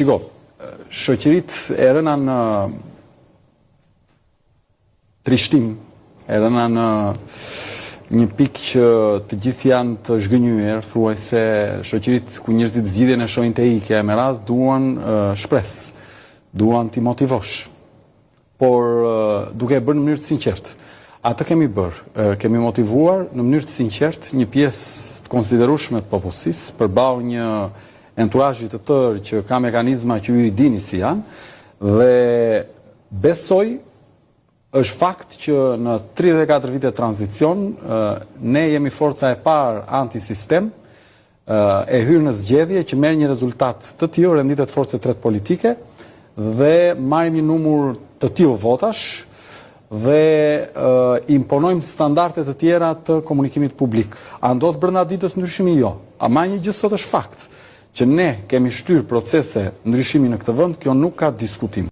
Shiko, shoqëritë e rëna në trishtim, e rëna në një pikë që të gjithë janë të zhgënjyer, thuaj se shoqëritë ku njerëzit zgjidhjen e shohin te ikja me radh duan shpresë, duan t'i motivosh, por duke e bërë në mënyrë të sinqertë. Atë kemi bërë, kemi motivuar në mënyrë të sinqertë një pjesë të konsiderueshme të popullsisë përballë një enturazhi të tërë që ka mekanizma që ju i dini si janë, dhe besoj është fakt që në 34 vite tranzicion ne jemi forca e parë antisistem, e hyrë në zgjedhje që merr një rezultat të tillë, renditet forcët tretë politike dhe marrim një numër të tillë votash dhe imponojmë standarde të tjera të komunikimit publik. A ndodh brenda ditës ndryshimi? Jo. Ama një gjë sot është fakt që ne kemi shtyr procese ndryshimi në këtë vend, kjo nuk ka diskutim.